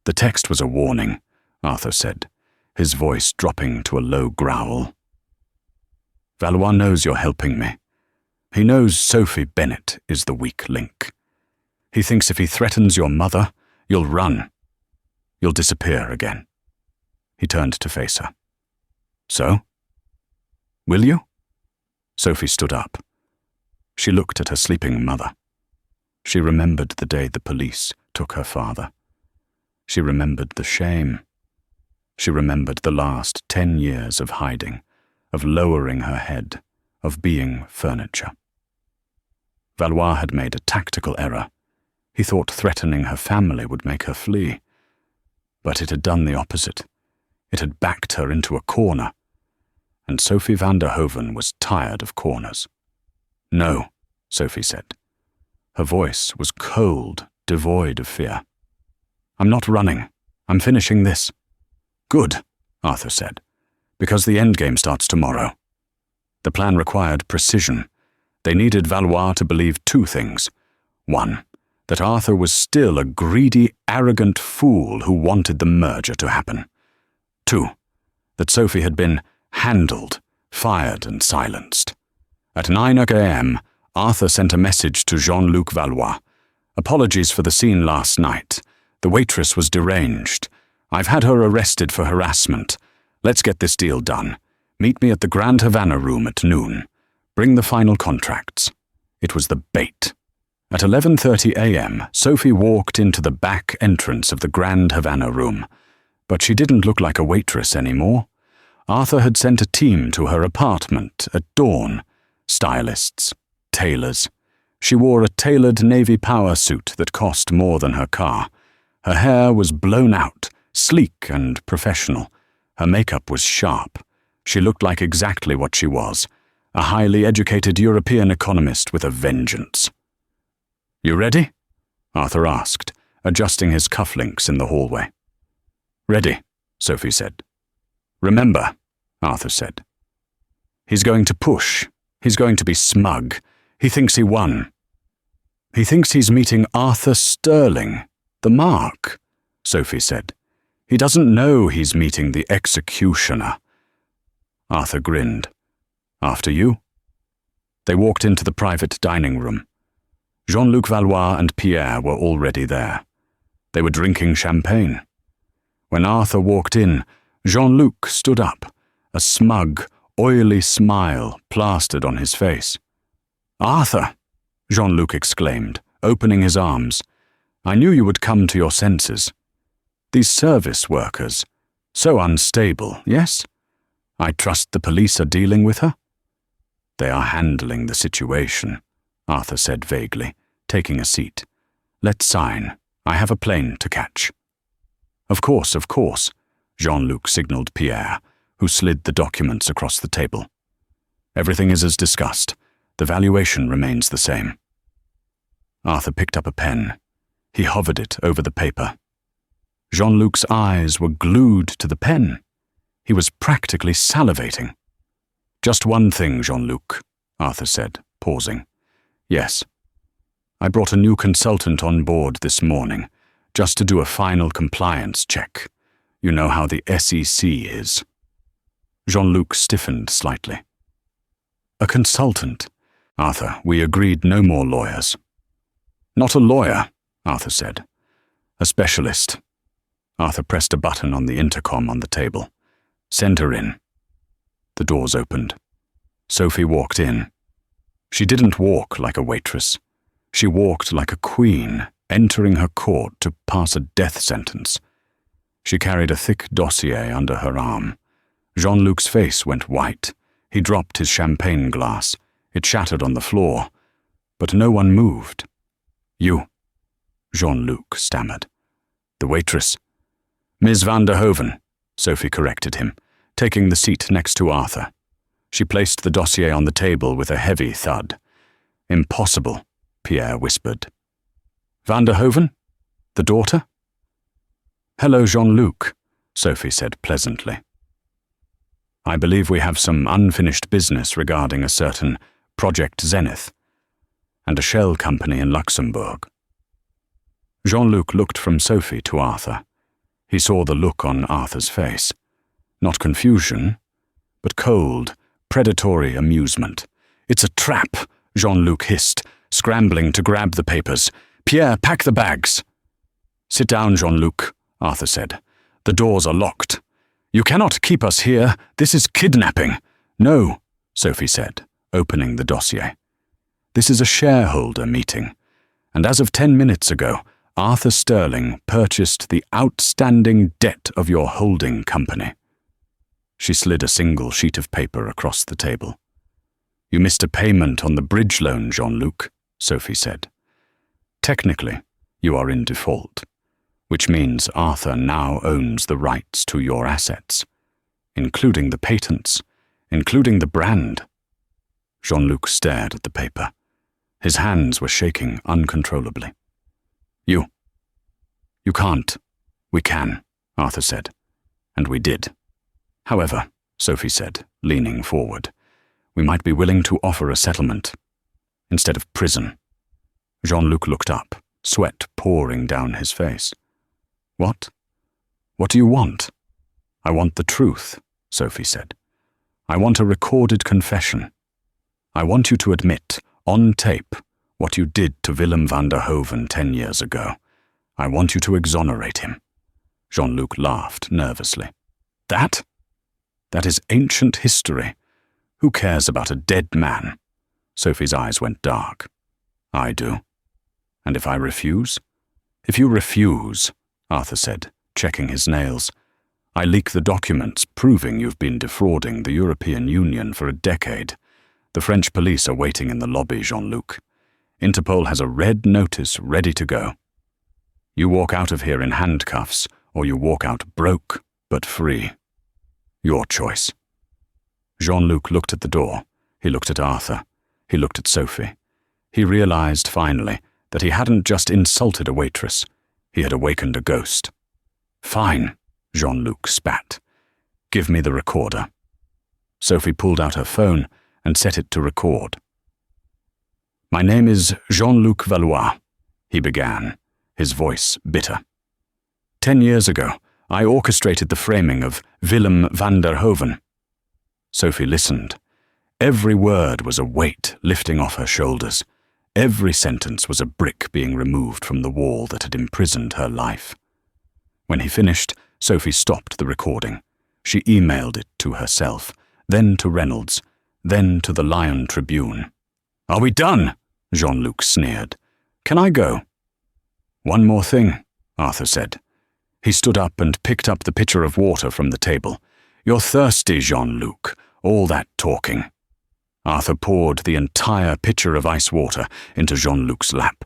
"The text was a warning," Arthur said, his voice dropping to a low growl. "Valois knows you're helping me. He knows Sophie Bennett is the weak link. He thinks if he threatens your mother, you'll run. You'll disappear again." He turned to face her. "So? Will you?" Sophie stood up. She looked at her sleeping mother. She remembered the day the police took her father. She remembered the shame. She remembered the last 10 years of hiding, of lowering her head, of being furniture. Valois had made a tactical error. He thought threatening her family would make her flee. But it had done the opposite. It had backed her into a corner. And Sophie van der Hoven was tired of corners. "No," Sophie said. Her voice was cold, devoid of fear. "I'm not running. I'm finishing this." "Good," Arthur said, "because the endgame starts tomorrow." The plan required precision. They needed Valois to believe 2 things. 1, that Arthur was still a greedy, arrogant fool who wanted the merger to happen. 2, that Sophie had been handled, fired and silenced. At 9 a.m., Arthur sent a message to Jean-Luc Valois. "Apologies for the scene last night. The waitress was deranged. I've had her arrested for harassment. Let's get this deal done. Meet me at the Grand Havana room at noon. Bring the final contracts." It was the bait. At 11:30 a.m., Sophie walked into the back entrance of the Grand Havana room. But she didn't look like a waitress anymore. Arthur had sent a team to her apartment at dawn. Stylists, tailors. She wore a tailored navy power suit that cost more than her car. Her hair was blown out, sleek and professional. Her makeup was sharp. She looked like exactly what she was, a highly educated European economist with a vengeance. "You ready?" Arthur asked, adjusting his cufflinks in the hallway. "Ready," Sophie said. "Remember," Arthur said. "He's going to push. He's going to be smug. He thinks he won. He thinks he's meeting Arthur Sterling, the Mark," Sophie said. "He doesn't know he's meeting the executioner." Arthur grinned. "After you?" They walked into the private dining room. Jean-Luc Valois and Pierre were already there. They were drinking champagne. When Arthur walked in, Jean-Luc stood up, a smug, oily smile plastered on his face. "Arthur!" Jean-Luc exclaimed, opening his arms. "I knew you would come to your senses. These service workers, so unstable, yes? I trust the police are dealing with her?" "They are handling the situation," Arthur said vaguely, taking a seat. "Let's sign. I have a plane to catch." Of course," Jean-Luc signaled Pierre, who slid the documents across the table. "Everything is as discussed. The valuation remains the same." Arthur picked up a pen. He hovered it over the paper. Jean-Luc's eyes were glued to the pen. He was practically salivating. "Just one thing, Jean-Luc," Arthur said, pausing. "Yes. I brought a new consultant on board this morning, just to do a final compliance check. You know how the SEC is." Jean-Luc stiffened slightly. "A consultant. Arthur, we agreed no more lawyers." "Not a lawyer," Arthur said. "A specialist." Arthur pressed a button on the intercom on the table. "Send her in." The doors opened. Sophie walked in. She didn't walk like a waitress. She walked like a queen entering her court to pass a death sentence. She carried a thick dossier under her arm. Jean-Luc's face went white. He dropped his champagne glass. It shattered on the floor. But no one moved. "You," Jean-Luc stammered. "The waitress." "Ms. van der Hoven," Sophie corrected him, taking the seat next to Arthur. She placed the dossier on the table with a heavy thud. "Impossible," Pierre whispered. "Van der Hoven? The daughter?" "Hello, Jean-Luc," Sophie said pleasantly. "I believe we have some unfinished business regarding a certain Project Zenith and a shell company in Luxembourg." Jean-Luc looked from Sophie to Arthur. He saw the look on Arthur's face. Not confusion, but cold, predatory amusement. "It's a trap," Jean-Luc hissed, scrambling to grab the papers. "Pierre, pack the bags." "Sit down, Jean-Luc," Arthur said. "The doors are locked." "You cannot keep us here. This is kidnapping." "No," Sophie said, opening the dossier. "This is a shareholder meeting, and as of 10 minutes ago, Arthur Sterling purchased the outstanding debt of your holding company." She slid a single sheet of paper across the table. "You missed a payment on the bridge loan, Jean-Luc," Sophie said. "Technically, you are in default, which means Arthur now owns the rights to your assets, including the patents, including the brand." Jean-Luc stared at the paper. His hands were shaking uncontrollably. You can't. We can," Arthur said. "And we did. However," Sophie said, leaning forward, "we might be willing to offer a settlement instead of prison." Jean-Luc looked up, sweat pouring down his face. "What? What do you want?" "I want the truth," Sophie said. "I want a recorded confession. I want you to admit, on tape, what you did to Willem van der Hoven 10 years ago. I want you to exonerate him." Jean-Luc laughed nervously. "That? That is ancient history. Who cares about a dead man?" Sophie's eyes went dark. "I do. And if I refuse?" "If you refuse," Arthur said, checking his nails, "I leak the documents proving you've been defrauding the European Union for a decade. The French police are waiting in the lobby, Jean-Luc. Interpol has a red notice ready to go. You walk out of here in handcuffs, or you walk out broke but free. Your choice." Jean-Luc looked at the door. He looked at Arthur. He looked at Sophie. He realized, finally, that he hadn't just insulted a waitress. He had awakened a ghost. "Fine," Jean-Luc spat. "Give me the recorder." Sophie pulled out her phone and set it to record. "My name is Jean-Luc Valois," he began, his voice bitter. 10 years ago, I orchestrated the framing of Willem van der Hoven." Sophie listened. Every word was a weight lifting off her shoulders. Every sentence was a brick being removed from the wall that had imprisoned her life. When he finished, Sophie stopped the recording. She emailed it to herself, then to Reynolds, then to the Lion Tribune. "Are we done?" Jean-Luc sneered. "Can I go?" "One more thing," Arthur said. He stood up and picked up the pitcher of water from the table. "You're thirsty, Jean-Luc. All that talking." Arthur poured the entire pitcher of ice water into Jean-Luc's lap.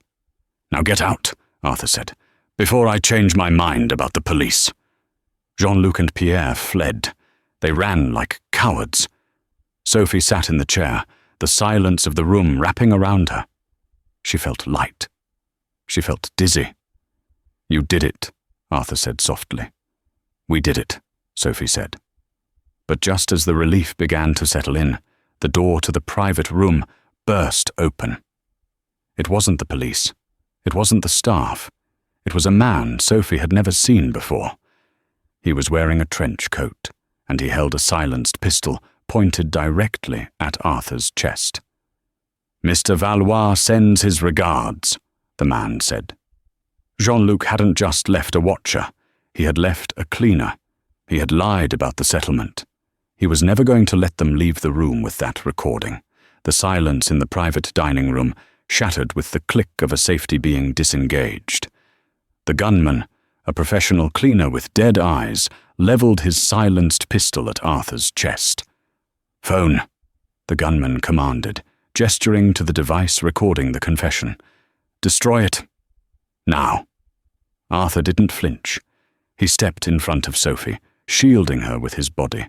"Now get out," Arthur said, "before I change my mind about the police." Jean-Luc and Pierre fled. They ran like cowards. Sophie sat in the chair, the silence of the room wrapping around her. She felt light. She felt dizzy. "You did it," Arthur said softly. "We did it," Sophie said. But just as the relief began to settle in, the door to the private room burst open. It wasn't the police. It wasn't the staff. It was a man Sophie had never seen before. He was wearing a trench coat, and he held a silenced pistol pointed directly at Arthur's chest. "Mr. Valois sends his regards," the man said. Jean-Luc hadn't just left a watcher. He had left a cleaner. He had lied about the settlement. He was never going to let them leave the room with that recording. The silence in the private dining room shattered with the click of a safety being disengaged. The gunman, a professional cleaner with dead eyes, leveled his silenced pistol at Arthur's chest. "Phone," the gunman commanded, gesturing to the device recording the confession. "Destroy it. Now." Arthur didn't flinch. He stepped in front of Sophie, shielding her with his body.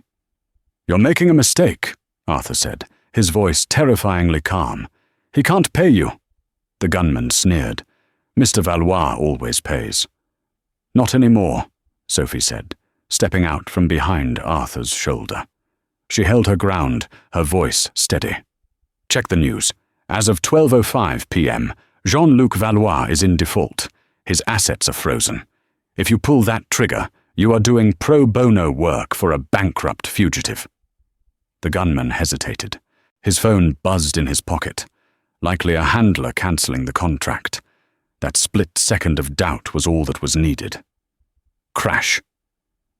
"You're making a mistake," Arthur said, his voice terrifyingly calm. "He can't pay you." The gunman sneered. "Mr. Valois always pays." "Not anymore," Sophie said, stepping out from behind Arthur's shoulder. She held her ground, her voice steady. "Check the news. As of 12:05 p.m., Jean-Luc Valois is in default. His assets are frozen. If you pull that trigger, you are doing pro bono work for a bankrupt fugitive." The gunman hesitated. His phone buzzed in his pocket, likely a handler cancelling the contract. That split second of doubt was all that was needed. Crash.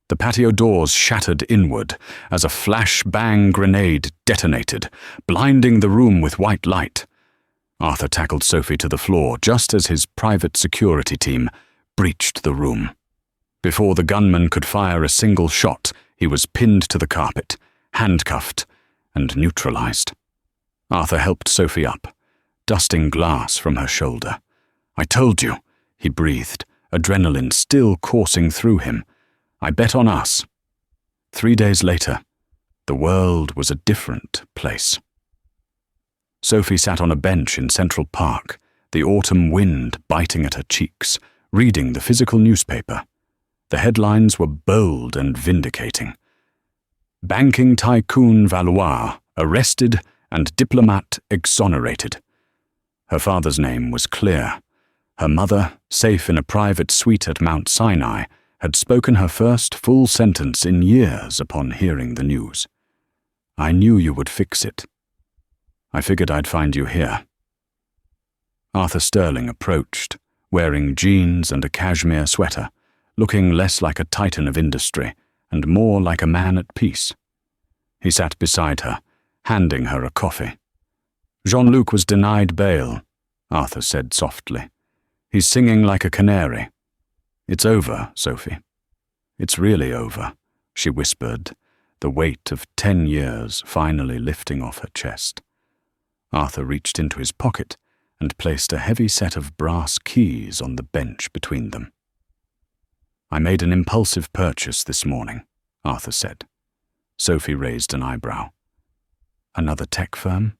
The patio doors shattered inward as a flash-bang grenade detonated, blinding the room with white light. Arthur tackled Sophie to the floor just as his private security team breached the room. Before the gunman could fire a single shot, he was pinned to the carpet, handcuffed, and neutralized. Arthur helped Sophie up, dusting glass from her shoulder. "I told you," he breathed, adrenaline still coursing through him. "I bet on us." 3 days later, the world was a different place. Sophie sat on a bench in Central Park, the autumn wind biting at her cheeks, reading the physical newspaper. The headlines were bold and vindicating. "Banking tycoon Valois arrested and diplomat exonerated." Her father's name was clear. Her mother, safe in a private suite at Mount Sinai, had spoken her first full sentence in years upon hearing the news. "I knew you would fix it. I figured I'd find you here." Arthur Sterling approached, wearing jeans and a cashmere sweater, looking less like a titan of industry and more like a man at peace. He sat beside her, handing her a coffee. "Jean-Luc was denied bail," Arthur said softly. "He's singing like a canary." "It's over, Sophie. It's really over," she whispered, the weight of 10 years finally lifting off her chest. Arthur reached into his pocket and placed a heavy set of brass keys on the bench between them. "I made an impulsive purchase this morning," Arthur said. Sophie raised an eyebrow. "Another tech firm?"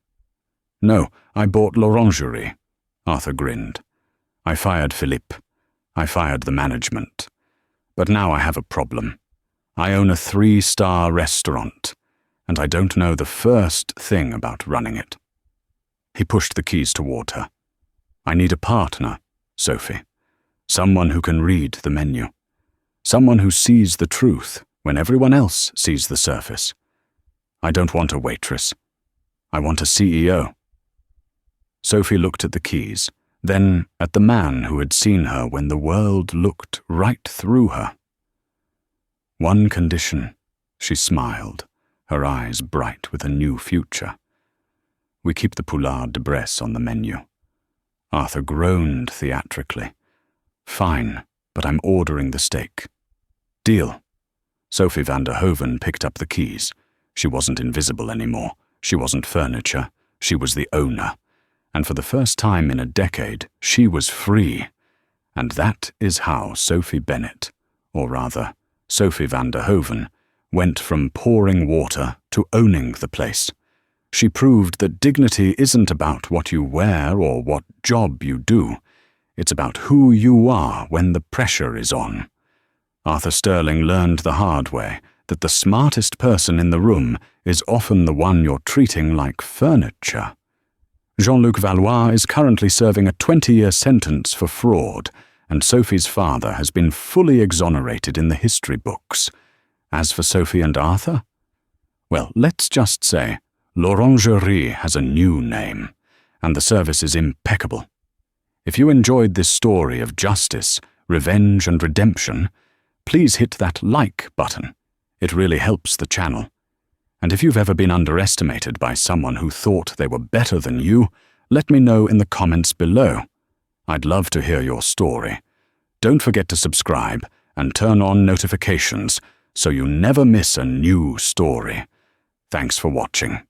"No, I bought l'Orangerie," Arthur grinned. "I fired Philippe. I fired the management. But now I have a problem. I own a 3-star restaurant, and I don't know the first thing about running it." He pushed the keys toward her. "I need a partner, Sophie. Someone who can read the menu. Someone who sees the truth when everyone else sees the surface. I don't want a waitress. I want a CEO." Sophie looked at the keys, then at the man who had seen her when the world looked right through her. "One condition," she smiled, her eyes bright with a new future. "We keep the poulard de Bresse on the menu." Arthur groaned theatrically. "Fine, but I'm ordering the steak." "Deal." Sophie van der Hoven picked up the keys. She wasn't invisible anymore. She wasn't furniture. She was the owner. And for the first time in a decade, she was free. And that is how Sophie Bennett, or rather, Sophie van der Hoven, went from pouring water to owning the place. She proved that dignity isn't about what you wear or what job you do. It's about who you are when the pressure is on. Arthur Sterling learned the hard way that the smartest person in the room is often the one you're treating like furniture. Jean-Luc Valois is currently serving a 20-year sentence for fraud, and Sophie's father has been fully exonerated in the history books. As for Sophie and Arthur? Well, let's just say l'Orangerie has a new name, and the service is impeccable. If you enjoyed this story of justice, revenge, and redemption, please hit that like button. It really helps the channel. And if you've ever been underestimated by someone who thought they were better than you, let me know in the comments below. I'd love to hear your story. Don't forget to subscribe and turn on notifications so you never miss a new story. Thanks for watching.